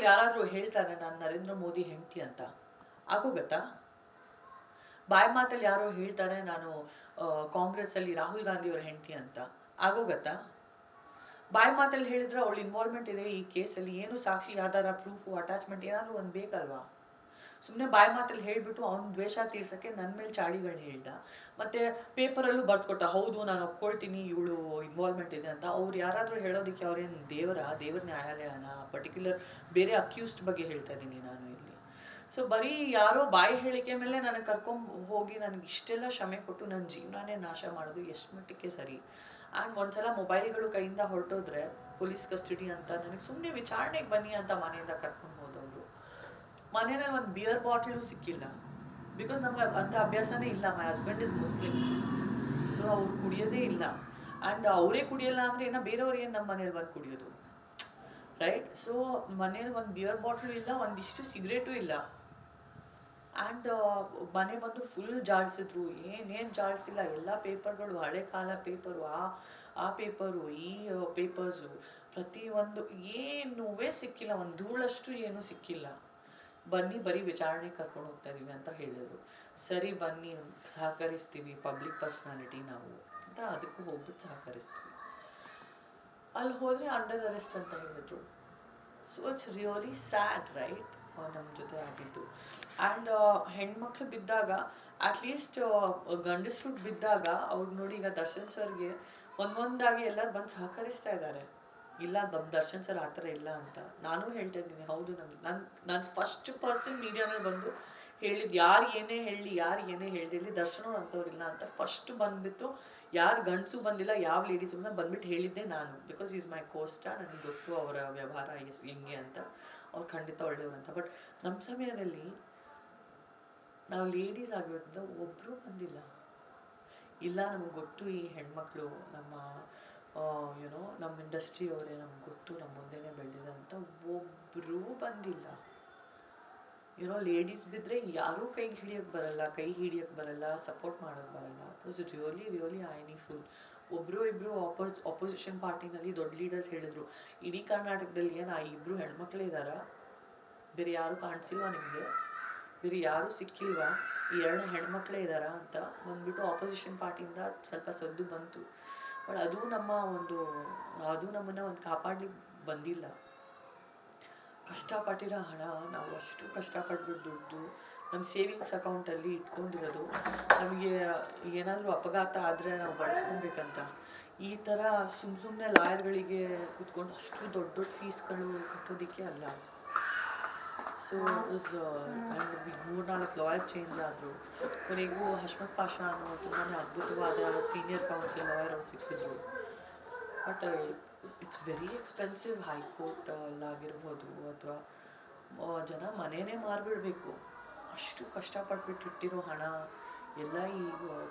ಯಾರಾದರೂ ಹೇಳ್ತಾರೆ ನಾನು ನರೇಂದ್ರ ಮೋದಿ ಹೆಂಡತಿ ಅಂತ, ಆಗೋಗತ್ತಾ? ಬಾಯಿ ಮಾತಲ್ಲಿ ಯಾರೋ ಹೇಳ್ತಾರೆ ನಾನು ಕಾಂಗ್ರೆಸ್ಸಲ್ಲಿ ರಾಹುಲ್ ಗಾಂಧಿ ಅವ್ರ ಹೆಂಡತಿ ಅಂತ, ಆಗೋಗತ್ತಾ? ಬಾಯಿ ಮಾತಲ್ಲಿ ಹೇಳಿದ್ರೆ ಅವಳು ಇನ್ವಾಲ್ವ್ಮೆಂಟ್ ಇದೆ ಈ ಕೇಸಲ್ಲಿ, ಏನು ಸಾಕ್ಷಿ ಆಧಾರ ಪ್ರೂಫು ಅಟ್ಯಾಚ್ಮೆಂಟ್ ಏನಾದರೂ ಒಂದು ಬೇಕಲ್ವಾ? ಸುಮ್ಮನೆ ಬಾಯಿ ಮಾತಲ್ಲಿ ಹೇಳಿಬಿಟ್ಟು ಅವ್ನ ದ್ವೇಷ ತೀರ್ಸೋಕ್ಕೆ ನನ್ನ ಮೇಲೆ ಚಾಡಿಗಳನ್ನ ಹೇಳ್ದ. ಮತ್ತು ಪೇಪರಲ್ಲೂ ಬರ್ಕೊಟ್ಟ, ಹೌದು ನಾನು ಒಪ್ಕೊಳ್ತೀನಿ ಇವಳು ಇನ್ವಾಲ್ವ್ಮೆಂಟ್ ಇದೆ ಅಂತ. ಅವ್ರು ಯಾರಾದರೂ ಹೇಳೋದಕ್ಕೆ ಅವ್ರೇನು ದೇವರ ನ್ಯಾಯಾಲಯನ? ಪರ್ಟಿಕ್ಯುಲರ್ ಬೇರೆ ಅಕ್ಯೂಸ್ಡ್ ಬಗ್ಗೆ ಹೇಳ್ತಾ ಇದ್ದೀನಿ ನಾನು ಇಲ್ಲಿ. ಸೊ ಬರೀ ಯಾರೋ ಬಾಯಿ ಹೇಳಿಕೆ ಮೇಲೆ ನನಗೆ ಹೋಗಿ ನನಗೆ ಇಷ್ಟೆಲ್ಲ ಶ್ರಮೆ ಕೊಟ್ಟು ನನ್ನ ಜೀವನನೇ ನಾಶ ಮಾಡೋದು ಎಷ್ಟು ಮಟ್ಟಕ್ಕೆ ಸರಿ? ಆ್ಯಂಡ್ ಒಂದ್ಸಲ ಮೊಬೈಲ್ಗಳು ಕೈಯಿಂದ ಹೊರಟೋದ್ರೆ ಪೊಲೀಸ್ ಕಸ್ಟಡಿ ಅಂತ ನನಗೆ ಸುಮ್ಮನೆ ವಿಚಾರಣೆಗೆ ಬನ್ನಿ ಅಂತ ಮನೆಯಿಂದ ಕರ್ಕೊಂಡು ಹೋದವರು. ಮನೇಲಿ ಒಂದು ಬಿಯರ್ ಬಾಟ್ಲು ಸಿಕ್ಕಿಲ್ಲ, ಬಿಕಾಸ್ ನಮ್ಗೆ ಅಂಥ ಅಭ್ಯಾಸನೇ ಇಲ್ಲ. My husband is Muslim, so ಅವ್ರು ಕುಡಿಯೋದೇ ಇಲ್ಲ. ಆ್ಯಂಡ್ ಅವರೇ ಕುಡಿಯೋಲ್ಲ ಅಂದರೆ ಏನೋ ಬೇರೆಯವ್ರು ಏನು ನಮ್ಮ ಮನೇಲಿ ಬಂದು ಕುಡಿಯೋದು, ರೈಟ್? ಸೊ ಮನೇಲಿ ಒಂದು ಬಿಯರ್ ಬಾಟ್ಲು ಇಲ್ಲ, ಒಂದಿಷ್ಟು ಸಿಗರೇಟು ಇಲ್ಲ. ಆ್ಯಂಡ್ ಮನೆ ಬಂದು ಫುಲ್ ಜಾಡಿಸಿದ್ರು. ಏನೇನು ಜಾಡಿಸಿಲ್ಲ, ಎಲ್ಲ ಪೇಪರ್ಗಳು, ಹಳೆ ಕಾಲ ಪೇಪರು, ಆ ಪೇಪರು, ಈ ಪೇಪರ್ಸು, ಪ್ರತಿಯೊಂದು ಏನೂ ಸಿಕ್ಕಿಲ್ಲ, ಒಂದು ಧೂಳಷ್ಟು ಏನೂ ಸಿಕ್ಕಿಲ್ಲ. ಬನ್ನಿ ಬರೀ ವಿಚಾರಣೆಗೆ ಕರ್ಕೊಂಡು ಹೋಗ್ತಾ ಇದೀವಿ ಅಂತ ಹೇಳಿದರು. ಸರಿ ಬನ್ನಿ ಸಹಕರಿಸ್ತೀವಿ, ಪಬ್ಲಿಕ್ ಪರ್ಸ್ನಾಲಿಟಿ ನಾವು ಅಂತ ಅದಕ್ಕೂ ಹೋಗ್ಬಿಟ್ಟು ಸಹಕರಿಸ್ತೀವಿ. ಅಲ್ಲಿ ಹೋದರೆ ಅಂಡರ್ ಅರೆಸ್ಟ್ ಅಂತ ಹೇಳಿದ್ರು. So it's really sad, right? ನಮ್ಮ ಜೊತೆ ಆಗಿದ್ದು. ಆ್ಯಂಡ್ ಹೆಣ್ಮಕ್ಳು ಬಿದ್ದಾಗ, ಅಟ್ಲೀಸ್ಟ್ ಗಂಡಸ್ರು ಬಿದ್ದಾಗ ಅವ್ರಿಗೆ ನೋಡಿ, ಈಗ ದರ್ಶನ್ ಸರ್ಗೆ ಒಂದೊಂದಾಗಿ ಎಲ್ಲರೂ ಬಂದು ಸಹಕರಿಸ್ತಾ ಇದ್ದಾರೆ. ಇಲ್ಲ ದರ್ಶನ್ ಸರ್ ಆ ಥರ ಇಲ್ಲ ಅಂತ ನಾನು ಹೇಳ್ತಾ ಇದ್ದೀನಿ. ಹೌದು, ನಾನು ಫಸ್ಟ್ ಪರ್ಸನ್ ಮೀಡಿಯಾನಲ್ಲಿ ಬಂದು ಹೇಳಿದ್ದು, ಯಾರು ಏನೇ ಹೇಳ್ದಿರಲಿ ದರ್ಶನ್ ಅವ್ರು ಅಂಥವ್ರಿಲ್ಲ ಅಂತ ಫಸ್ಟ್ ಬಂದುಬಿಟ್ಟು, ಯಾರು ಗಂಡಸು ಬಂದಿಲ್ಲ, ಯಾವ ಲೇಡೀಸು ಬಂದ್ಬಿಟ್ಟು ಹೇಳಿದ್ದೆ ನಾನು. ಬಿಕಾಸ್ ಈಸ್ ಮೈ ಕೋಸ್ಟ, ನನಗೆ ಗೊತ್ತು ಅವರ ವ್ಯವಹಾರ ಹೆಂಗೆ ಅಂತ, ಅವ್ರು ಖಂಡಿತ ಒಳ್ಳೆಯವರು ಅಂತ. ಬಟ್ ನಮ್ಮ ಸಮಯದಲ್ಲಿ ನಾವು ಲೇಡೀಸ್ ಆಗಿರೋದ್ರಿಂದ ಒಬ್ಬರೂ ಬಂದಿಲ್ಲ. ಇಲ್ಲ ನಮಗೆ ಗೊತ್ತು ಈ ಹೆಣ್ಮಕ್ಳು ನಮ್ಮ ನಮ್ಮ ಇಂಡಸ್ಟ್ರಿ ಅವರೇ, ನಮ್ಗೆ ಗೊತ್ತು ನಮ್ಮ ಮುಂದೆನೇ ಬೆಳೆದಿದೆ ಅಂತ ಒಬ್ಬರೂ ಬಂದಿಲ್ಲ. ಲೇಡೀಸ್ ಬಿದ್ದರೆ ಯಾರೂ ಕೈ ಹಿಡಿಯೋಕ್ಕೆ ಬರಲ್ಲ, ಸಪೋರ್ಟ್ ಮಾಡೋಕ್ಕೆ ಬರಲ್ಲ. It was really painful. ಒಬ್ಬರು ಇಬ್ಬರು ಆಪೋಸಿಷನ್ ಪಾರ್ಟಿನಲ್ಲಿ ದೊಡ್ಡ ಲೀಡರ್ಸ್ ಹೇಳಿದ್ರು, ಇಡೀ ಕರ್ನಾಟಕದಲ್ಲಿ ಏನು ಇಬ್ಬರು ಹೆಣ್ಮಕ್ಳೇ ಇದ್ದಾರಾ? ಬೇರೆ ಯಾರೂ ಕಾಣಿಸಿಲ್ವಾ ನಿಮಗೆ? ಬೇರೆ ಯಾರೂ ಸಿಕ್ಕಿಲ್ವಾ? ಈ 2 ಹೆಣ್ಮಕ್ಳೇ ಇದ್ದಾರಾ ಅಂತ ಬಂದ್ಬಿಟ್ಟು ಆಪೋಸಿಷನ್ ಪಾರ್ಟಿಯಿಂದ ಸ್ವಲ್ಪ ಸದ್ದು ಬಂತು. ಬಟ್ ಅದು ನಮ್ಮನ್ನು ಒಂದು ಕಾಪಾಡ್ಲಿಕ್ಕೆ ಬಂದಿಲ್ಲ. ಕಷ್ಟಪಟ್ಟಿರೋ ಹಣ, ನಾವು ಅಷ್ಟು ಕಷ್ಟಪಟ್ಬಿಟ್ಟು ದುಡ್ಡು ನಮ್ಮ ಸೇವಿಂಗ್ಸ್ ಅಕೌಂಟಲ್ಲಿ ಇಟ್ಕೊಂಡಿರೋದು, ನಮಗೆ ಏನಾದರೂ ಅಪಘಾತ ಆದರೆ ನಾವು ಬಳಸ್ಕೊಬೇಕಂತ, ಈ ಥರ ಸುಮ್ಮನೆ ಲಾಯರ್ಗಳಿಗೆ ಕೂತ್ಕೊಂಡು ಅಷ್ಟು ದೊಡ್ಡ ಫೀಸ್ಗಳು ಕಟ್ಟೋದಕ್ಕೆ ಅಲ್ಲ. ಸೊ ವಾಸ್ 3-4 ಲಾಯರ್ ಚೇಂಜ್ ಆದರು. ಕೊನೆಗೂ ಹಶ್ಮತ್ ಪಾಷಾ ಅನ್ನೋ ತುಂಬಾ ಅದ್ಭುತವಾದ ಸೀನಿಯರ್ ಕೌನ್ಸಿಲ್ ಲಾಯರ್ ಅವ್ರು ಸಿಕ್ಕಿದ್ರು. But it's very expensive. High court ಆಗಿರ್ಬೋದು, ಅಥವಾ ಜನ ಮನೆಯೇ ಮಾರಿಬಿಡ್ಬೇಕು, ಅಷ್ಟು ಕಷ್ಟಪಟ್ಬಿಟ್ಟು ಇಟ್ಟಿರೋ ಹಣ ಎಲ್ಲ ಈ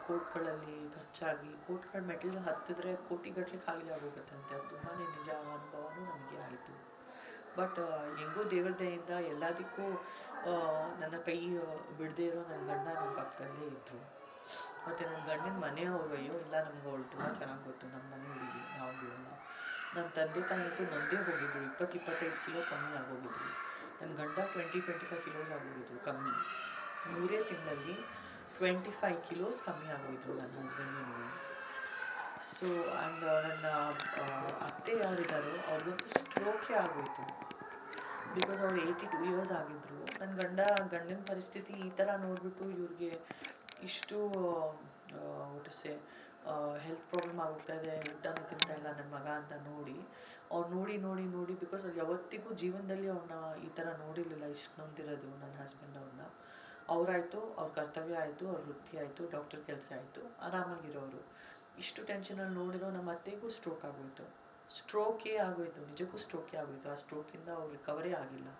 ಕೋರ್ಟ್ಗಳಲ್ಲಿ ಖರ್ಚಾಗಿ, ಕೋರ್ಟ್ಗಳ ಮೆಟ್ಲು ಹತ್ತಿದ್ರೆ ಕೋಟಿಗಟ್ಟಲೆ ಖಾಲಿ ಆಗೋಗುತ್ತಂತೆ. ತುಂಬಾ ನಿಜ ಅನುಭವನೂ ನಮಗೆ ಆಯಿತು. ಬಟ್ ಹೆಂಗೋ ದೇವ್ರ ದಯೆಯಿಂದ ಎಲ್ಲದಕ್ಕೂ ನನ್ನ ಕೈ ಬಿಡದೇ ಇರೋ ನನ್ನ ಗಂಡ ನನ್ನ ಪಕ್ಕದಲ್ಲೇ ಇದ್ದರು. ಮತ್ತು ನನ್ನ ಗಂಡನ ಮನೆಯವರು, ಅಯ್ಯೋ ಇಲ್ಲ ನಮ್ಗೆ ಅವಳು ತುಂಬ ಚೆನ್ನಾಗಿ ಗೊತ್ತು, ನಮ್ಮ ಮನೆ ಹುಡುಗಿ, ನಾವು ಬಿಡೋಲ್ಲ. ನನ್ನ ತಂದೆ ತಾಯಿ ಅಂತೂ ನೊಂದೇ ಹೋಗಿದ್ರು. 20-25 ಕಿಲೋ ಕಮ್ಮಿ ಆಗೋಗಿದ್ರು. ನನ್ನ ಗಂಡ 20-25 ಕಿಲೋಸ್ ಆಗೋಗಿದ್ರು ಕಮ್ಮಿ. 3 ತಿಂಗಳಲ್ಲಿ 25 ಕಿಲೋಸ್ ಕಮ್ಮಿ ಆಗೋಗಿದ್ರು ನನ್ನ ಹಸ್ಬೆಂಡಿನ. ಸೊ ಆ್ಯಂಡ್ ನನ್ನ ಅತ್ತೆ ಯಾರಿದ್ದಾರೋ ಅವ್ರಿಗಂತೂ ಸ್ಟ್ರೋಕೇ ಆಗೋಯಿತು. ಬಿಕಾಸ್ ಅವ್ರು 82 ಇಯರ್ಸ್ ಆಗಿದ್ದರು. ನನ್ನ ಗಂಡನ ಪರಿಸ್ಥಿತಿ ಈ ಥರ ನೋಡಿಬಿಟ್ಟು ಇವ್ರಿಗೆ ಇಷ್ಟು ಒಟ್ಟಿಸೆ ಹೆಲ್ತ್ ಪ್ರಾಬ್ಲಮ್ ಆಗೋಗ್ತಾ ಇದೆ, ಊಟನೂ ತಿಂತಾ ಇಲ್ಲ ನನ್ನ ಮಗ ಅಂತ ನೋಡಿ ಬಿಕಾಸ್ ಅವ್ರು ಯಾವತ್ತಿಗೂ ಜೀವನದಲ್ಲಿ ಅವ್ರನ್ನ ಈ ಥರ ನೋಡಿರಲಿಲ್ಲ, ಇಷ್ಟು ನೊಂದಿರೋದು ನನ್ನ ಹಸ್ಬೆಂಡ್ ಅವ್ರನ್ನ. ಅವರಾಯಿತು, ಅವ್ರ ಕರ್ತವ್ಯ ಆಯಿತು, ಅವ್ರ ವೃತ್ತಿ ಆಯಿತು, ಡಾಕ್ಟರ್ ಕೆಲಸ ಆಯಿತು, ಆರಾಮಾಗಿರೋರು. ಇಷ್ಟು ಟೆನ್ಷನಲ್ಲಿ ನೋಡಿರೋ ನಮ್ಮ ಅತ್ತೆಗೂ ಸ್ಟ್ರೋಕೇ ಆಗೋಯಿತು, ನಿಜಕ್ಕೂ ಸ್ಟ್ರೋಕೇ ಆಗೋಯಿತು. ಆ ಸ್ಟ್ರೋಕಿಂದ ಅವ್ರು ರಿಕವರೇ ಆಗಿಲ್ಲ,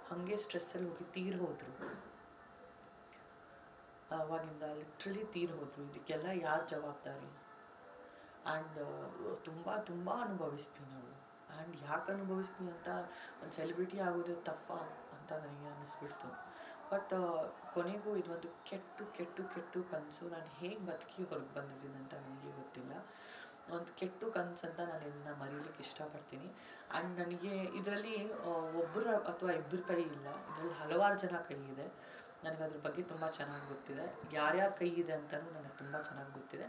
ಹಾಗೆ ಸ್ಟ್ರೆಸ್ಸಲ್ಲಿ ಹೋಗಿ ತೀರ್ ಹೋದರು. ಅವಾಗಿಂದ ಲಿಟ್ರಲಿ ತೀರ್ ಹೋದರು. ಇದಕ್ಕೆಲ್ಲ ಯಾರು ಜವಾಬ್ದಾರಿ? ಆ್ಯಂಡ್ ತುಂಬ ಅನುಭವಿಸ್ತೀವಿ ನಾವು. ಆ್ಯಂಡ್ ಯಾಕೆ ಅನುಭವಿಸ್ತೀವಿ ಅಂತ, ಒಂದು ಸೆಲೆಬ್ರಿಟಿ ಆಗೋದು ತಪ್ಪ ಅಂತ ನನಗೆ ಅನ್ನಿಸ್ಬಿಡ್ತು. ಬಟ್ ಕೊನೆಗೂ ಇದೊಂದು ಕೆಟ್ಟು ಕನಸು. ನಾನು ಹೇಗೆ ಬದುಕಿ ಹೊರಗೆ ಬಂದಿದ್ದೀನಿ ಅಂತ ನನಗೆ ಗೊತ್ತಿಲ್ಲ. ಒಂದು ಕೆಟ್ಟು ಕನಸು ಅಂತ ನಾನು ಇದನ್ನ ಮರೀಲಿಕ್ಕೆ ಇಷ್ಟಪಡ್ತೀನಿ. ಆ್ಯಂಡ್ ನನಗೆ ಇದರಲ್ಲಿ ಒಬ್ಬರ ಅಥವಾ ಇಬ್ಬರ ಕೈ ಇಲ್ಲ, ಇದರಲ್ಲಿ ಹಲವಾರು ಜನ ಕೈ ಇದೆ. ನನಗೆ ಅದ್ರ ಬಗ್ಗೆ ತುಂಬ ಚೆನ್ನಾಗಿ ಗೊತ್ತಿದೆ, ಯಾರ್ಯಾರ ಕೈ ಇದೆ ಅಂತಲೂ ನನಗೆ ತುಂಬ ಚೆನ್ನಾಗಿ ಗೊತ್ತಿದೆ.